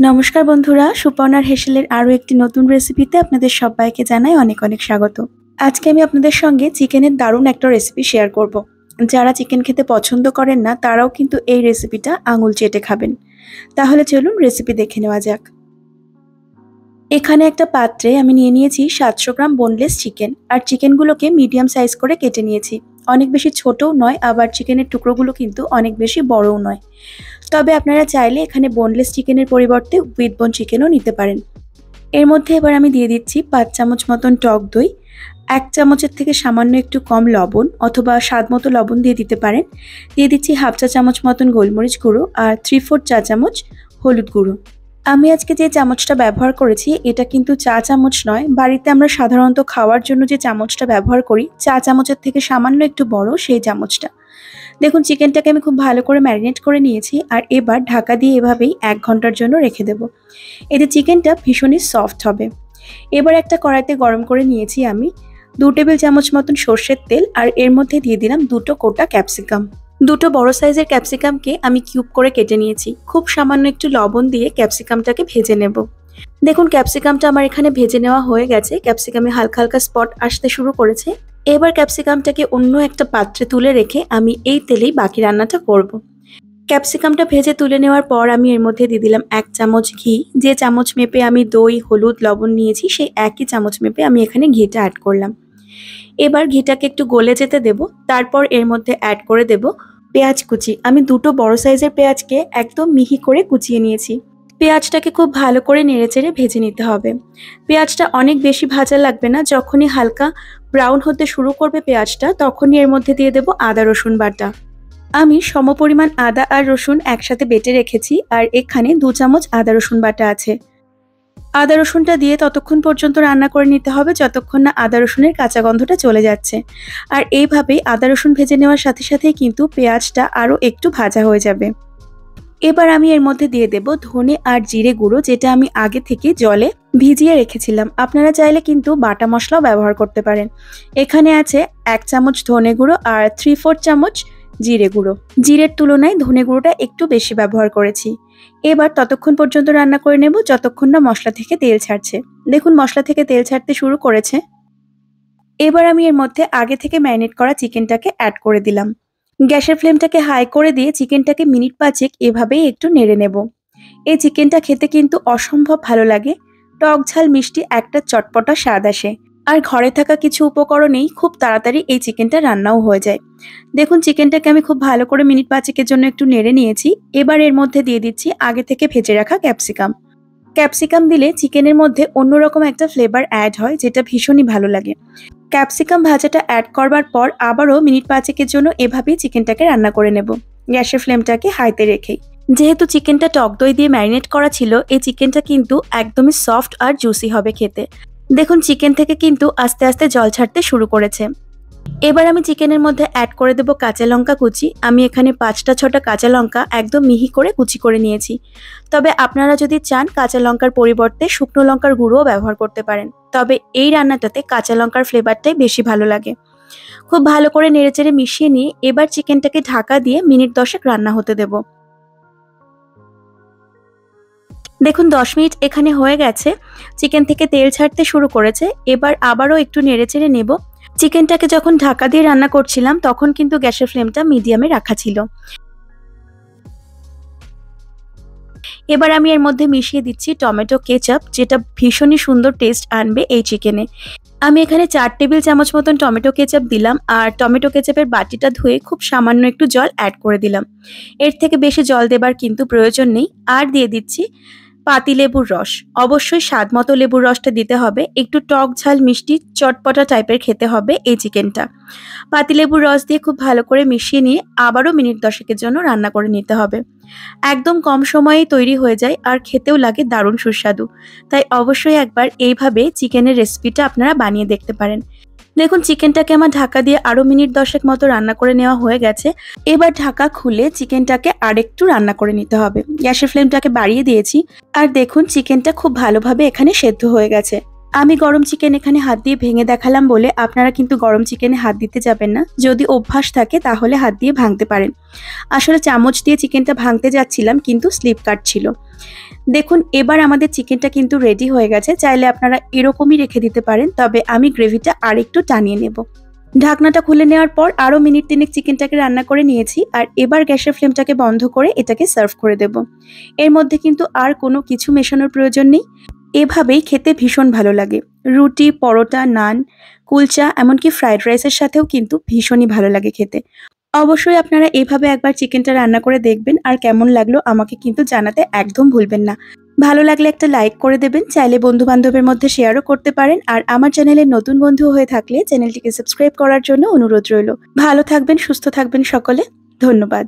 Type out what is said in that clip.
নমস্কার বন্ধুরা, সুপর্ণার হেসেলের আরও একটি নতুন রেসিপিতে আপনাদের সবাইকে জানাই অনেক অনেক স্বাগত। আজকে আমি আপনাদের সঙ্গে চিকেনের দারুণ একটা রেসিপি শেয়ার করব। যারা চিকেন খেতে পছন্দ করেন না তারাও কিন্তু এই রেসিপিটা আঙুল চেটে খাবেন। তাহলে চলুন রেসিপি দেখে নেওয়া যাক। এখানে একটা পাত্রে আমি নিয়ে নিয়েছি 700 গ্রাম বোনলেস চিকেন, আর চিকেনগুলোকে মিডিয়াম সাইজ করে কেটে নিয়েছি। অনেক বেশি ছোটও নয়, আবার চিকেনের টুকরোগুলো কিন্তু অনেক বেশি বড়ও নয়। তবে আপনারা চাইলে এখানে বোনলেস চিকেনের পরিবর্তে উইথ বোন চিকেনও নিতে পারেন। এর মধ্যে এবার আমি দিয়ে দিচ্ছি 5 চামচ মতন টক দই, 1 চামচের থেকে সামান্য একটু কম লবণ অথবা স্বাদ মতো লবণ দিয়ে দিতে পারেন। দিয়ে দিচ্ছি হাফ চা চামচ মতন গোলমরিচ গুঁড়ো আর 3/4 চা চামচ হলুদ গুঁড়ো। আমি আজকে যে চামচটা ব্যবহার করেছি এটা কিন্তু চা চামচ নয়, বাড়িতে আমরা সাধারণত খাওয়ার জন্য যে চামচটা ব্যবহার করি চা চামচের থেকে সামান্য একটু বড় সেই চামচটা। দেখুন চিকেনটাকে আমি খুব ভালো করে ম্যারিনেট করে নিয়েছি, আর এবার ঢাকা দিয়ে এভাবেই 1 ঘন্টার জন্য রেখে দেব। এতে চিকেনটা ভীষণই সফট হবে। এবার একটা কড়াইতে গরম করে নিয়েছি আমি 2 টেবিল চামচ মতন সর্ষের তেল, আর এর মধ্যে দিয়ে দিলাম 2টো গোটা ক্যাপসিকাম। 2টো বড় সাইজের ক্যাপসিকামকে আমি কিউব করে কেটে নিয়েছি। খুব সামান্য একটু লবণ দিয়ে ক্যাপসিকামটাকে ভেজে নেব। দেখুন ক্যাপসিকামটা আমার এখানে ভেজে নেওয়া হয়ে গেছে, ক্যাপসিকামে হালকা হালকা স্পট আসতে শুরু করেছে। এবার ক্যাপসিকামটাকে অন্য একটা পাত্রে তুলে রেখে আমি এই তেলেই বাকি রান্নাটা করব। ক্যাপসিকামটা ভেজে তুলে নেওয়ার পর আমি এর মধ্যে দিয়ে দিলাম 1 চামচ ঘি। যে চামচ মেপে আমি দই, হলুদ, লবণ নিয়েছি সেই একই চামচ মেপে আমি এখানে ঘিটা অ্যাড করলাম। এবার ঘিটাকে একটু গলে যেতে দেব। তারপর এর মধ্যে অ্যাড করে দেব পেঁয়াজ কুচি। আমি 2টো বড় সাইজের পেঁয়াজকে একদম মিহি করে কুচিয়ে নিয়েছি। পেঁয়াজটাকে খুব ভালো করে নেড়েচেড়ে ভেজে নিতে হবে। পেঁয়াজটা অনেক বেশি ভাজা লাগবে না, যখনই হালকা ব্রাউন হতে শুরু করবে পেঁয়াজটা তখনই এর মধ্যে দিয়ে দেব আদা রসুন বাটা। আমি সমপরিমাণ আদা আর রসুন একসাথে বেটে রেখেছি, আর এখানে 2 চামচ আদা রসুন বাটা আছে। আদা রসুনটা দিয়ে ততক্ষণ পর্যন্ত রান্না করে নিতে হবে যতক্ষণ না আদা রসুনের কাঁচা গন্ধটা চলে যাচ্ছে। আর এইভাবেই আদা রসুন ভেজে নেওয়ার সাথে সাথেই কিন্তু পেঁয়াজটা আরও একটু ভাজা হয়ে যাবে। এবার আমি এর মধ্যে দিয়ে দেব ধনে আর জিরে গুঁড়ো, যেটা আমি আগে থেকে জলে ভিজিয়ে রেখেছিলাম। আপনারা চাইলে কিন্তু বাটা মশলাও ব্যবহার করতে পারেন। এখানে আছে 1 চামচ ধনে গুঁড়ো আর 3/4 চামচ জিরে গুঁড়ো। জিরের তুলনায় ধনে গুঁড়োটা একটু বেশি ব্যবহার করেছি। এবার ততক্ষণ পর্যন্ত রান্না করে নেব যতক্ষণ না মশলা থেকে তেল ছাড়ছে। দেখুন মশলা থেকে তেল ছাড়তে শুরু করেছে। এবার আমি এর মধ্যে আগে থেকে ম্যারিনেট করা চিকেনটাকে অ্যাড করে দিলাম। গ্যাসের ফ্লেমটাকে হাই করে দিয়ে চিকেনটাকে মিনিট 5 এভাবেই একটু নেড়ে নেব। এই চিকেনটা খেতে কিন্তু অসম্ভব ভালো লাগে। টক ঝাল মিষ্টি একটা চটপটা স্বাদ আসে। আর ঘরে থাকা কিছু উপকরণেই খুব তাড়াতাড়ি এই চিকেনটা রান্নাও হয়ে যায়। দেখুন চিকেনটাকে আমি খুব ভালো করে মিনিট 5 জন্য একটু নেড়ে নিয়েছি। এবার এর মধ্যে দিয়ে দিচ্ছি আগে থেকে ভেজে রাখা ক্যাপসিকাম। ক্যাপসিকাম দিলে চিকেনের মধ্যে অন্যরকম একটা ফ্লেভার অ্যাড হয়, যেটা ভীষণই ভালো লাগে। ক্যাপসিকাম ভাজাটা অ্যাড করবার পর আবারও মিনিট 5 জন্য এভাবেই চিকেনটাকে রান্না করে নেব, গ্যাসের ফ্লেমটাকে হাইতে রেখেই। যেহেতু চিকেনটা টক দই দিয়ে ম্যারিনেট করা ছিল, এই চিকেনটা কিন্তু একদমই সফট আর জুসি হবে খেতে। দেখুন চিকেন থেকে কিন্তু আস্তে আস্তে জল ছাড়তে শুরু করেছে। এবার আমি চিকেনের মধ্যে অ্যাড করে দেব কাঁচা লঙ্কা কুচি। আমি এখানে 5টা 6টা কাঁচা লঙ্কা একদম মিহি করে কুচি করে নিয়েছি। তবে আপনারা যদি চান কাঁচা লঙ্কার পরিবর্তে শুকনো লঙ্কার গুঁড়োও ব্যবহার করতে পারেন। তবে এই রান্নাটাতে কাঁচা লঙ্কার ফ্লেভারটাই বেশি ভালো লাগে। খুব ভালো করে নেড়েচেড়ে মিশিয়ে নিয়ে এবার চিকেনটাকে ঢাকা দিয়ে মিনিট 10 রান্না হতে দেব। দেখুন 10 মিনিট এখানে হয়ে গেছে, চিকেন থেকে তেল ছাড়তে শুরু করেছে। এবার আবারও একটু নেড়েচেড়ে নেব। চিকেনটাকে যখন ঢাকা দিয়ে রান্না করছিলাম তখন কিন্তু গ্যাসের ফ্লেমটা মিডিয়ামে রাখা ছিল। এবার আমি এর মধ্যে মিশিয়ে দিচ্ছি টমেটো কেচাপ, যেটা ভীষণই সুন্দর টেস্ট আনবে এই চিকেনে। আমি এখানে 4 টেবিল চামচ মতন টমেটো কেচাপ দিলাম, আর টমেটো কেচাপের বাটিটা ধুয়ে খুব সামান্য একটু জল অ্যাড করে দিলাম। এর থেকে বেশি জল দেবার কিন্তু প্রয়োজন নেই। আর দিয়ে দিচ্ছি পাতিলেবুর রস। অবশ্যই স্বাদ মতো লেবুর রসটা দিতে হবে। একটু টক ঝাল মিষ্টি চটপটা টাইপের খেতে হবে এই চিকেনটা। পাতিলেবুর রস দিয়ে খুব ভালো করে মিশিয়ে নিয়ে আবারও মিনিট 10 জন্য রান্না করে নিতে হবে। একদম কম সময়েই তৈরি হয়ে যায় আর খেতেও লাগে দারুণ সুস্বাদু। তাই অবশ্যই একবার এইভাবে চিকেনের রেসিপিটা আপনারা বানিয়ে দেখতে পারেন। দেখুন চিকেনটাকে আমার ঢাকা দিয়ে আরো মিনিট 10 মতো রান্না করে নেওয়া হয়ে গেছে। এবার ঢাকা খুলে চিকেনটাকে আরেকটু রান্না করে নিতে হবে। গ্যাসের ফ্লেমটাকে বাড়িয়ে দিয়েছি, আর দেখুন চিকেনটা খুব ভালোভাবে এখানে সেদ্ধ হয়ে গেছে। আমি গরম চিকেন এখানে হাত দিয়ে ভেঙে দেখালাম বলে আপনারা কিন্তু গরম চিকেনে হাত দিতে যাবেন না। যদি অভ্যাস থাকে তাহলে হাত দিয়ে ভাঙতে পারেন। আসলে চামচ দিয়ে চিকেনটা ভাঙতে যাচ্ছিলাম কিন্তু স্লিপ কাটছিল। দেখুন এবার আমাদের চিকেনটা কিন্তু রেডি হয়ে গেছে। চাইলে আপনারা এরকমই রেখে দিতে পারেন, তবে আমি গ্রেভিটা আরেকটু টানিয়ে নেব। ঢাকনাটা খুলে নেওয়ার পর আরও মিনিট 3 চিকেনটাকে রান্না করে নিয়েছি। আর এবার গ্যাসের ফ্লেমটাকে বন্ধ করে এটাকে সার্ভ করে দেব। এর মধ্যে কিন্তু আর কোনো কিছু মেশানোর প্রয়োজন নেই। এভাবেই খেতে ভীষণ ভালো লাগে। রুটি, পরোটা, নান, কুলচা, এমনকি ফ্রাইড রাইসের সাথেও কিন্তু ভীষণই ভালো লাগে খেতে। অবশ্যই আপনারা এভাবে একবার চিকেনটা রান্না করে দেখবেন, আর কেমন লাগলো আমাকে কিন্তু জানাতে একদম ভুলবেন না। ভালো লাগলে একটা লাইক করে দেবেন, চাইলে বন্ধু বান্ধবের মধ্যে শেয়ারও করতে পারেন। আর আমার চ্যানেলের নতুন বন্ধু হয়ে থাকলে চ্যানেলটিকে সাবস্ক্রাইব করার জন্য অনুরোধ রইল। ভালো থাকবেন, সুস্থ থাকবেন সকলে। ধন্যবাদ।